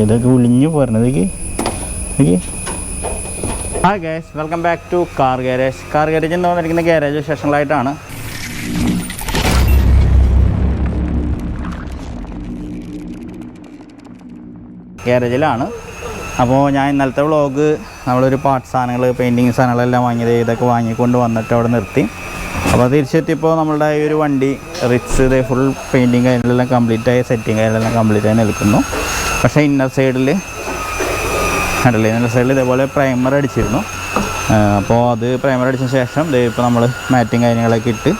ഇതൊക്കെ ഒളിഞ്ഞു പോരണതൊക്കെ. Hi guys, welcome back to car garage. Car garage എന്ന് പറഞ്ഞിരിക്കുന്ന ഗാരേജ് സെഷനിലായിട്ടാണ്. ഗാരേജിലാണ്. അപ്പോൾ ഞാൻ ഇന്നലത്തെ വ്ളോഗ് നമ്മളൊരു പാർട്ട് സാധനങ്ങൾ, പെയിൻറ്റിങ് സാധനങ്ങളെല്ലാം വാങ്ങിയത് ഇതൊക്കെ വാങ്ങിക്കൊണ്ട് വന്നിട്ട് അവിടെ നിർത്തി. അപ്പോൾ തിരിച്ചെത്തിയപ്പോൾ നമ്മളുടെ ഈ ഒരു വണ്ടി റിറ്റ്സ് ഇത് ഫുൾ പെയിൻറ്റിങ് കാര്യങ്ങളെല്ലാം കംപ്ലീറ്റായി, സെറ്റിങ് കാര്യങ്ങളെല്ലാം കംപ്ലീറ്റായി നിൽക്കുന്നു. പക്ഷേ ഇന്നർ സൈഡിൽ കണ്ടല്ലേ, ഇന്നർ സൈഡിൽ ഇതേപോലെ പ്രൈമർ അടിച്ചിരുന്നു. അപ്പോൾ അത് പ്രൈമർ അടിച്ച ശേഷം ഇപ്പോൾ നമ്മൾ മാറ്റിങ് കാര്യങ്ങളൊക്കെ ഇട്ട്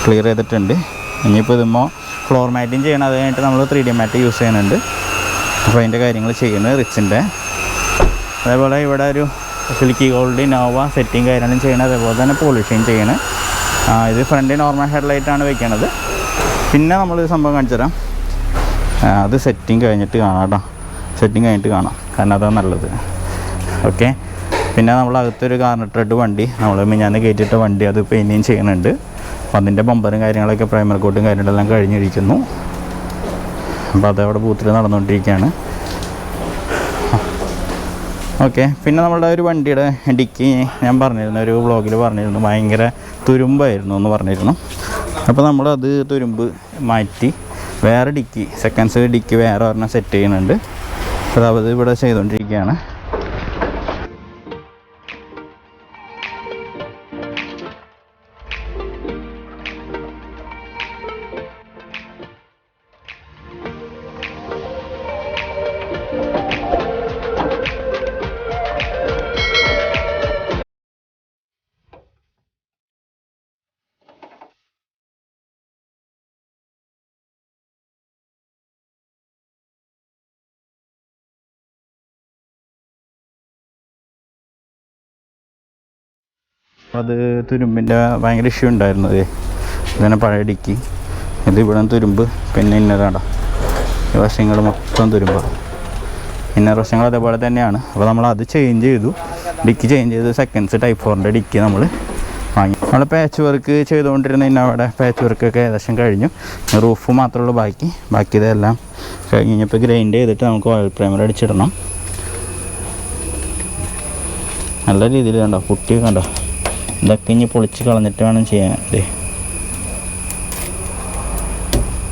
ക്ലിയർ ചെയ്തിട്ടുണ്ട്. ഇനിയിപ്പോൾ ഇതുമ്പോൾ ഫ്ലോർ മാറ്റിങ് ചെയ്യണം. അത് കഴിഞ്ഞിട്ട് നമ്മൾ 3D മാറ്റ് യൂസ് ചെയ്യുന്നുണ്ട്. അപ്പോൾ അതിൻ്റെ കാര്യങ്ങൾ ചെയ്യുന്നത് റിറ്റ്സിൻ്റെ. അതേപോലെ ഇവിടെ ഒരു സിൽക്കി ഗോൾഡ് നോവ സെറ്റിങ് കാര്യങ്ങളും ചെയ്യണം. അതേപോലെ തന്നെ പോളിഷിങ് ചെയ്യണം. ഇത് ഫ്രണ്ട് നോർമൽ ഹെഡ്ലൈറ്റാണ് വെക്കണത്. പിന്നെ നമ്മൾ സംഭവം കാണിച്ചു തരാം. അത് സെറ്റിങ് കഴിഞ്ഞിട്ട് കാണാം കേട്ടോ. സെറ്റിങ് കഴിഞ്ഞിട്ട് കാണാം, കാരണം അതാണ് നല്ലത്. ഓക്കെ. പിന്നെ നമ്മൾ അകത്തൊരു കാർണറ്റിട്ട് വണ്ടി നമ്മൾ മിഞ്ഞാന്ന് കയറ്റിയിട്ട വണ്ടി അത് പെയിൻറ്റിങ് ചെയ്യുന്നുണ്ട്. അപ്പോൾ അതിൻ്റെ ബമ്പറും കാര്യങ്ങളൊക്കെ പ്രൈമർ കോട്ടും കാര്യങ്ങളെല്ലാം കഴിഞ്ഞിരിക്കുന്നു. അപ്പോൾ അതവിടെ ബൂത്തിൽ നടന്നുകൊണ്ടിരിക്കുകയാണ്. ഓക്കെ. പിന്നെ നമ്മളുടെ ഒരു വണ്ടിയുടെ ഡിക്കി ഞാൻ പറഞ്ഞിരുന്നു, ഒരു വ്ളോഗിൽ പറഞ്ഞിരുന്നു, ഭയങ്കര തുരുമ്പായിരുന്നു എന്ന് പറഞ്ഞിരുന്നു. അപ്പോൾ നമ്മളത് തുരുമ്പ് മാറ്റി വേറെ ഡിക്കി, സെക്കൻഡ്സ് ഡിക്കി വേറെ ഒരെണ്ണം സെറ്റ് ചെയ്യുന്നുണ്ട്. അപ്പോൾ അത് ഇവിടെ ചെയ്തുകൊണ്ടിരിക്കുകയാണ്. അത് തുരുമ്പിൻ്റെ ഭയങ്കര ഇഷ്യൂ ഉണ്ടായിരുന്നത്. ഇങ്ങനെ പഴയ ഡിക്കി, ഇത് ഇവിടെ തുരുമ്പ്. പിന്നെ ഇന്നറാണ് ഈ വശങ്ങൾ മൊത്തം തുരുമ്പ്. ഇന്നർ വശങ്ങൾ അതേപോലെ തന്നെയാണ്. അപ്പോൾ നമ്മളത് ചേഞ്ച് ചെയ്തു, ഡിക്കി ചേഞ്ച് ചെയ്ത് സെക്കൻഡ്സ് ടൈപ്പ് 4ൻ്റെ ഡിക്കി നമ്മൾ വാങ്ങി. നമ്മൾ പാച്ച് വർക്ക് ചെയ്തുകൊണ്ടിരുന്ന ഇന്നവിടെ പാച്ച് വർക്കൊക്കെ ഏകദേശം കഴിഞ്ഞു. റൂഫ് മാത്രമേ ഉള്ളൂ ബാക്കി ഇതെല്ലാം കഴിഞ്ഞപ്പോൾ ഗ്രൈൻഡ് ചെയ്തിട്ട് നമുക്ക് ഓയിൽ പ്രൈമർ അടിച്ചിടണം. നല്ല രീതിയിൽ കണ്ടോ, കുട്ടിയൊക്കെ കണ്ടോ. ഇതൊക്കെ ഇനി പൊളിച്ച് കളഞ്ഞിട്ട് വേണം ചെയ്യാൻ.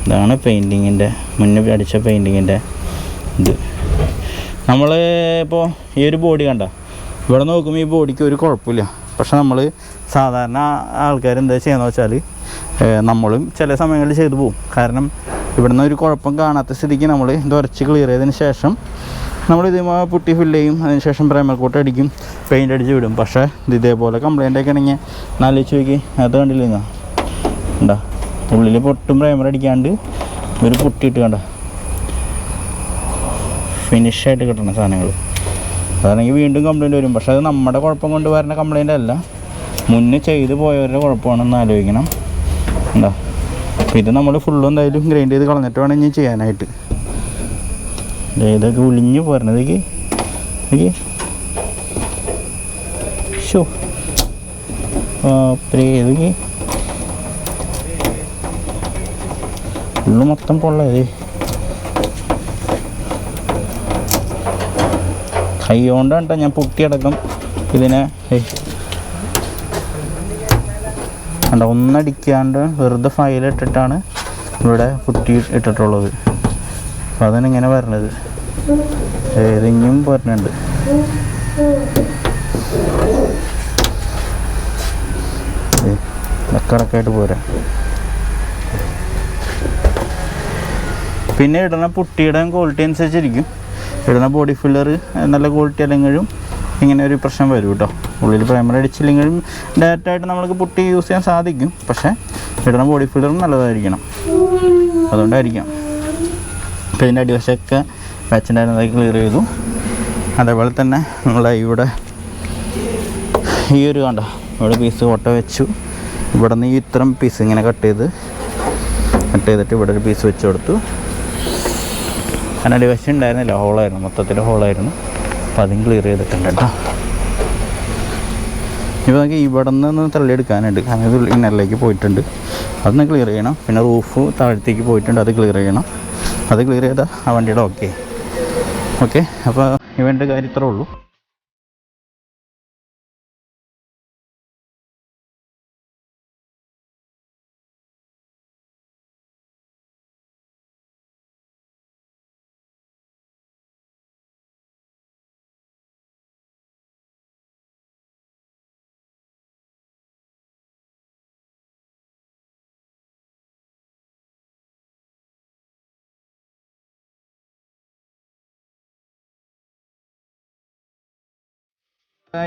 ഇതാണ് പെയിൻറ്റിങ്ങിൻ്റെ മുന്നേ അടിച്ച പെയിൻറ്റിങ്ങിൻ്റെ ഇത്. നമ്മൾ ഇപ്പോൾ ഈ ഒരു ബോഡി കണ്ട, ഇവിടെ നോക്കുമ്പോൾ ഈ ബോഡിക്ക് ഒരു കുഴപ്പമില്ല. പക്ഷെ നമ്മൾ സാധാരണ ആൾക്കാർ എന്താ ചെയ്യുന്നത് വെച്ചാൽ നമ്മളും ചില സമയങ്ങളിൽ ചെയ്തു പോകും. കാരണം ഇവിടുന്ന് ഒരു കുഴപ്പം കാണാത്ത സ്ഥിതിക്ക് നമ്മൾ ഇത് ഉരച്ച് ക്ലിയർ ചെയ്തതിന് ശേഷം നമ്മളിത് പുട്ടി ഫില്ല് ചെയ്യും. അതിന് ശേഷം പ്രൈമർ കോട്ട് അടിക്കും, പെയിൻ്റ് അടിച്ച് വിടും. പക്ഷേ ഇതേപോലെ കംപ്ലൈൻ്റ് ഒക്കെ ആണെങ്കിൽ നാലിച്ച് നോക്കി, അത് കണ്ടില്ല കണ്ടോ, ഉള്ളിൽ പൊട്ടും പ്രൈമർ അടിക്കാണ്ട് ഒരു പുട്ടിയിട്ട് കണ്ടോ ഫിനിഷായിട്ട് കിട്ടണം സാധനങ്ങൾ. അതാണെങ്കിൽ വീണ്ടും കംപ്ലൈൻറ്റ് വരും. പക്ഷേ അത് നമ്മുടെ കുഴപ്പം കൊണ്ട് വരുന്ന കംപ്ലൈൻ്റ് അല്ല, മുന്നേ ചെയ്ത് പോയവരുടെ കുഴപ്പമാണെന്ന് ആലോചിക്കണം. എന്താ അപ്പോൾ ഇത് നമ്മൾ ഫുള്ളും എന്തായാലും ഗ്രൈൻഡ് ചെയ്ത് കളഞ്ഞിട്ട് വേണം ഇനി ചെയ്യാനായിട്ട്. ഇതൊക്കെ ഒളിഞ്ഞു പോരണതൊക്കെ ഷോ ഇതൊക്കെ ഫുള്ള് മൊത്തം പൊള്ളത്. കൈ കൊണ്ടാണ് കേട്ടോ ഞാൻ പുട്ടിയടക്കം ഇതിനെ കണ്ടോ ഒന്നടിക്കാണ്ട് വെറുതെ ഫയലിട്ടിട്ടാണ് ഇവിടെ പുട്ടി ഇട്ടിട്ടുള്ളത്. അപ്പോൾ അതാണ് ഇങ്ങനെ വരണത്. ഏതെങ്കിലും പറഞ്ഞുണ്ട്. കറക്റ്റായിട്ട് പോരാ. പിന്നെ ഇടുന്ന പുട്ടിയുടെ ക്വാളിറ്റി അനുസരിച്ചിരിക്കും. ഇടുന്ന ബോഡി ഫില്ലർ നല്ല ക്വാളിറ്റി അല്ലെങ്കിലും ഇങ്ങനെ ഒരു പ്രശ്നം വരും കേട്ടോ. ഉള്ളിൽ പ്രൈമർ അടിച്ചില്ലെങ്കിലും ഡയറക്റ്റായിട്ട് നമുക്ക് പുട്ടി യൂസ് ചെയ്യാൻ സാധിക്കും. പക്ഷേ ഇടുന്ന ബോഡി ഫില്ലറും നല്ലതായിരിക്കണം, അതുകൊണ്ടായിരിക്കാം. അപ്പോൾ ഇതിൻ്റെ അടിവശമൊക്കെ വെച്ചിട്ടുണ്ടായിരുന്നതൊക്കെ ക്ലിയർ ചെയ്തു. അതേപോലെ തന്നെ നമ്മളെ ഇവിടെ ഈ ഒരു കണ്ട ഇവിടെ പീസ് ഓട്ട വെച്ചു. ഇവിടെ നിന്ന് ഈ ഇത്രയും പീസ് ഇങ്ങനെ കട്ട് ചെയ്തിട്ട് ഇവിടെ ഒരു പീസ് വെച്ച് കൊടുത്തു. അതിനടി വശം ഉണ്ടായിരുന്നില്ല, ഹോളായിരുന്നു, മൊത്തത്തിൽ ഹോളായിരുന്നു. അപ്പോൾ അതും ക്ലിയർ ചെയ്തിട്ടുണ്ട് കേട്ടോ. ഇപ്പോൾ നമുക്ക് ഇവിടെ നിന്ന് തള്ളിയെടുക്കാനുണ്ട്, കാരണം ഇത് ഇന്നറിലേക്ക് പോയിട്ടുണ്ട്, അതൊന്ന് ക്ലിയർ ചെയ്യണം. പിന്നെ റൂഫ് താഴത്തേക്ക് പോയിട്ടുണ്ട്, അത് ക്ലിയർ ചെയ്യണം. അത് ക്ലിയർ ചെയ്താൽ ആ വണ്ടിയുടെ ഓക്കെ. അപ്പോൾ ഇവൻ്റെ കാര്യം ഇത്രേ ഉള്ളൂ.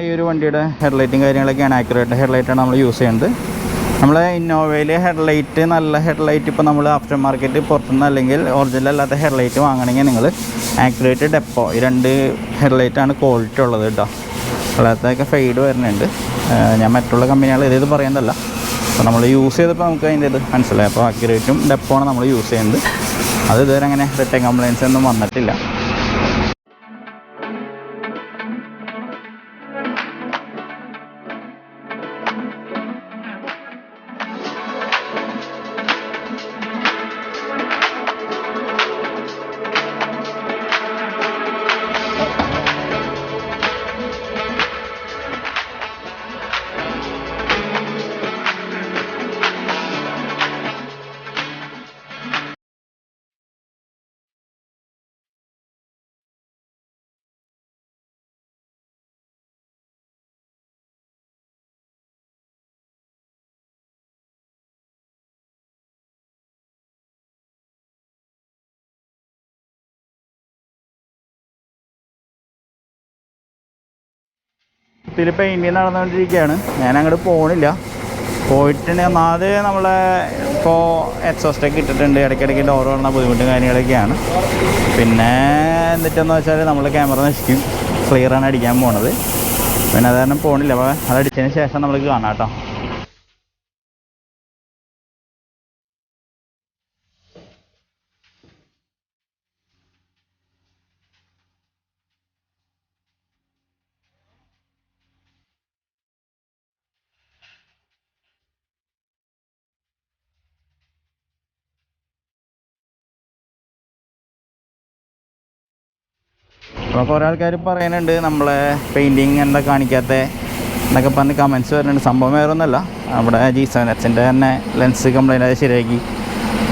ഈ ഒരു വണ്ടിയുടെ ഹെഡ്ലൈറ്റും കാര്യങ്ങളൊക്കെയാണ് ആക്യുറേറ്റ് ഹെഡ്ലൈറ്റാണ് നമ്മൾ യൂസ് ചെയ്യുന്നത്. നമ്മളെ ഇന്നോവയിൽ ഹെഡ്ലൈറ്റ് നല്ല ഹെഡ്ലൈറ്റ് ഇപ്പോൾ നമ്മൾ ആഫ്റ്റർ മാർക്കറ്റ് പുറത്തുനിന്ന് അല്ലെങ്കിൽ ഒറിജിനൽ അല്ലാത്ത ഹെഡ്ലൈറ്റ് വാങ്ങണമെങ്കിൽ നിങ്ങൾ ആക്യുറേറ്റ് ഡെപ്പോ ഈ 2 ഹെഡ്ലൈറ്റാണ് ക്വാളിറ്റി ഉള്ളത് കേട്ടോ. അല്ലാത്തതൊക്കെ ഫെയ്ഡ് വരുന്നുണ്ട്. ഞാൻ മറ്റുള്ള കമ്പനികൾ ഇത് പറയുന്നതല്ല. അപ്പോൾ നമ്മൾ യൂസ് ചെയ്തപ്പോൾ നമുക്ക് അതിൻ്റെ ഇത് മനസ്സിലായി. അപ്പോൾ ആക്യുറേറ്റും ഡെപ്പോ ആണ് നമ്മൾ യൂസ് ചെയ്യുന്നത്. അത് ഇതുവരെ അങ്ങനെ റിട്ടേൺ കംപ്ലയിൻസ് ഒന്നും വന്നിട്ടില്ല. ഇതിൽ പെയിൻറ്റിങ് നടന്നുകൊണ്ടിരിക്കുകയാണ്. ഞാൻ അങ്ങോട്ട് പോകണില്ല. പോയിട്ടുണ്ടെങ്കിൽ ഒന്നാമത് നമ്മളെ ഇപ്പോൾ എക്സോസ്റ്റൊക്കെ ഇട്ടിട്ടുണ്ട്. ഇടയ്ക്കിടയ്ക്ക് ഡോർ വന്ന ബുദ്ധിമുട്ടും കാര്യങ്ങളൊക്കെയാണ്. പിന്നെ എന്നിട്ടെന്ന് വെച്ചാൽ നമ്മൾ ക്യാമറ നശിക്കും. ക്ലിയറാണ് അടിക്കാൻ പോണത്. പിന്നെ അത് കാരണം പോകണില്ല. അപ്പോൾ അതടിച്ചതിന് ശേഷം നമ്മൾക്ക് കാണാം കേട്ടോ. അപ്പോൾ കുറേ ആൾക്കാർ പറയുന്നുണ്ട് നമ്മളെ പെയിൻറ്റിങ് എന്താ കാണിക്കാത്ത എന്നൊക്കെ പറഞ്ഞ് കമൻറ്റ്സ് വരുന്നുണ്ട്. സംഭവം വേറെ ഒന്നുമല്ല, അവിടെ G7Xൻ്റെ തന്നെ ലെൻസ് കംപ്ലൈൻ്റ് ആയി ശരിയാക്കി.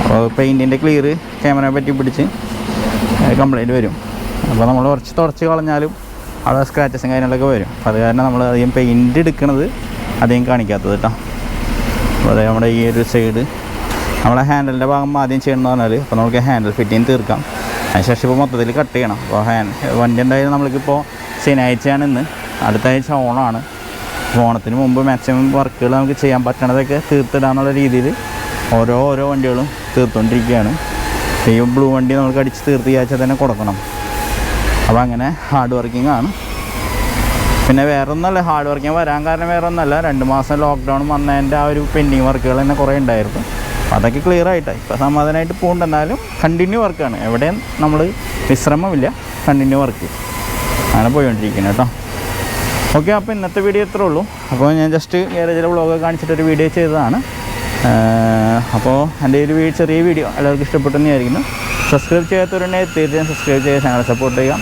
അപ്പോൾ പെയിൻറ്റിൻ്റെ ക്ലിയർ ക്യാമറയെ പറ്റി പിടിച്ച് കംപ്ലൈൻറ്റ് വരും. അപ്പോൾ നമ്മൾ കുറച്ച് തുടച്ച് കളഞ്ഞാലും അവിടെ സ്ക്രാച്ചസും കാര്യങ്ങളൊക്കെ വരും. അപ്പോൾ അത് കാരണം നമ്മൾ അധികം പെയിൻറ്റ് എടുക്കുന്നത് അധികം കാണിക്കാത്തത് കേട്ടോ. അപ്പോൾ അതായത് നമ്മുടെ ഈ ഒരു സൈഡ് നമ്മളെ ഹാൻഡിലിൻ്റെ ഭാഗം ആദ്യം ചെയ്യണമെന്ന് പറഞ്ഞാൽ അപ്പോൾ നമുക്ക് ഹാൻഡിൽ ഫിറ്റിങ് തീർക്കാം. അതിനുശേഷം ഇപ്പോൾ മൊത്തത്തിൽ കട്ട് ചെയ്യണം. അപ്പോൾ വണ്ടി എന്തായാലും നമ്മൾക്കിപ്പോൾ ശനിയാഴ്ചയാണ് ഇന്ന്, അടുത്ത ആഴ്ച ഓണമാണ്. ഓണത്തിന് മുമ്പ് മാക്സിമം വർക്കുകൾ നമുക്ക് ചെയ്യാൻ പറ്റണതൊക്കെ തീർത്തിടാന്നുള്ള രീതിയിൽ ഓരോ വണ്ടികളും തീർത്തുകൊണ്ടിരിക്കുകയാണ്. ഈ ബ്ലൂ വണ്ടി നമുക്ക് അടിച്ച് തീർത്ത് ആഴ്ച തന്നെ കൊടുക്കണം. അപ്പോൾ അങ്ങനെ ഹാർഡ് വർക്കിംഗ് ആണ്. പിന്നെ വേറെ ഒന്നല്ല, ഹാർഡ് വർക്കിംഗ് വരാൻ കാരണം വേറെ ഒന്നല്ല, 2 മാസം ലോക്ക്ഡൗൺ വന്നതിൻ്റെ ആ ഒരു പെൻഡിങ് വർക്കുകൾ തന്നെ കുറേ ഉണ്ടായിരുന്നു. അതൊക്കെ ക്ലിയർ ആയിട്ടാണ് ഇപ്പോൾ സമാധാനമായിട്ട് പോകുന്നുണ്ട്. എന്നാലും കണ്ടിന്യൂ വർക്കാണ്, എവിടെയും നമ്മൾ വിശ്രമമില്ല, കണ്ടിന്യൂ വർക്ക് അങ്ങനെ പോയിക്കൊണ്ടിരിക്കുന്നത് കേട്ടോ. ഓക്കെ, അപ്പോൾ ഇന്നത്തെ വീഡിയോ ഇത്രേ ഉള്ളൂ. അപ്പോൾ ഞാൻ ജസ്റ്റ് ഗാരേജിലെ വ്ളോഗൊക്കെ കാണിച്ചിട്ടൊരു വീഡിയോ ചെയ്തതാണ്. അപ്പോൾ എൻ്റെ ഒരു ചെറിയ വീഡിയോ എല്ലാവർക്കും ഇഷ്ടപ്പെട്ടെന്ന് വിചാരിക്കുന്നു. സബ്സ്ക്രൈബ് ചെയ്യാത്തവരുണ്ടെങ്കിൽ തീർച്ചയായും സബ്സ്ക്രൈബ് ചെയ്യുക, ചാനൽ സപ്പോർട്ട് ചെയ്യുക.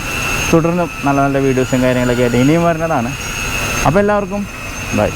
തുടർന്ന് നല്ല നല്ല വീഡിയോസും കാര്യങ്ങളൊക്കെ ആയിട്ട് ഇനിയും വരുന്നതാണ്. അപ്പോൾ എല്ലാവർക്കും ബൈ.